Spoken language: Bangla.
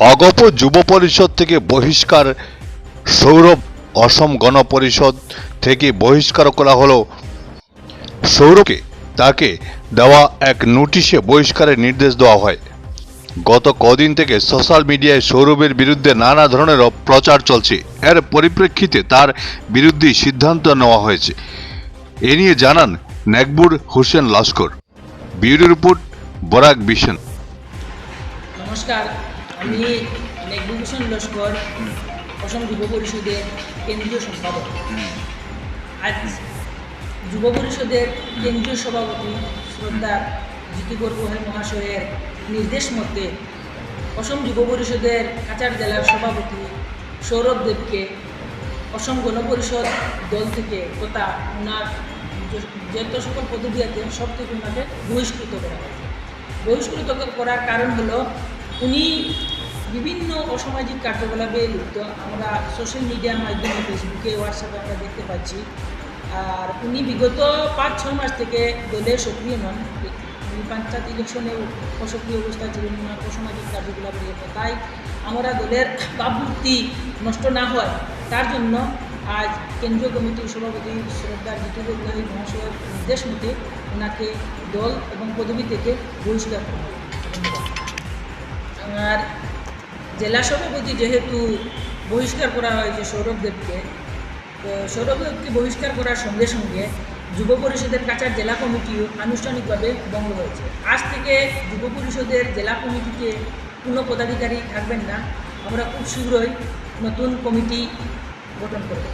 অগপ যুব পরিষদ থেকে বহিষ্কার সৌরভ। অসম গণ পরিষদ থেকে বহিষ্কার করা হলো সৌরভকে। তাকে দেওয়া এক নোটিশে বহিষ্কারের নির্দেশ দেওয়া হয়। গত কদিন থেকে সোশ্যাল মিডিয়ায় সৌরভের বিরুদ্ধে নানা ধরনের প্রচার চলছে। এর পরিপ্রেক্ষিতে তার বিরুদ্ধে সিদ্ধান্ত নেওয়া হয়েছে। এ নিয়ে জানান Nekbur Hossain Laskar. Bureau report, Barak vision. নমস্কার, আমি নেকবুর হোসেন লস্কর, অসম যুব পরিষদের কেন্দ্রীয় সম্পাদক। আজ যুব পরিষদের কেন্দ্রীয় সভাপতি শ্রদ্ধা জিতু বরগোহাঁই মহাশয়ের নির্দেশ মতে অসম যুব পরিষদের কাছাড় জেলার সভাপতি সৌরভ দেবকে অসম গণ পরিষদ দল থেকে তথা ওনার যত সকল পদবি আছে সব থেকে ওনাকে বহিষ্কৃত করা হয়। বহিষ্কৃত করার কারণ হলো উনি বিভিন্ন অসামাজিক কার্যকলাপে লিপ্ত। আমরা সোশ্যাল মিডিয়ার মাধ্যমে ফেসবুকে, হোয়াটসঅ্যাপে আমরা দেখতে পাচ্ছি। আর উনি বিগত 5-6 মাস থেকে দলে সক্রিয় নন। উনি পঞ্চায়েত ইলেকশনেও অসক্রিয় অবস্থায় ছিলেন, ওনার অসামাজিক কার্যকলাপের জন্য। তাই আমরা দলের ভাবমূর্তি নষ্ট না হয় তার জন্য আজ কেন্দ্রীয় কমিটির সভাপতি শ্রদ্ধা জিতু বরগোহাঁই মহাশয়ের নির্দেশ মতে ওনাকে দল এবং পদবি থেকে বহিষ্কার করা হয়। আর জেলা সভাপতি যেহেতু বহিষ্কার করা হয়েছে সৌরভ দেবকে, তো সৌরভ দেবকে বহিষ্কার করার সঙ্গে সঙ্গে যুব পরিষদের কাছাড় জেলা কমিটিও আনুষ্ঠানিকভাবে বন্ধ হয়েছে। আজ থেকে যুব পরিষদের জেলা কমিটিতে কোনো পদাধিকারী থাকবেন না। আমরা খুব শীঘ্রই নতুন কমিটি গঠন করব।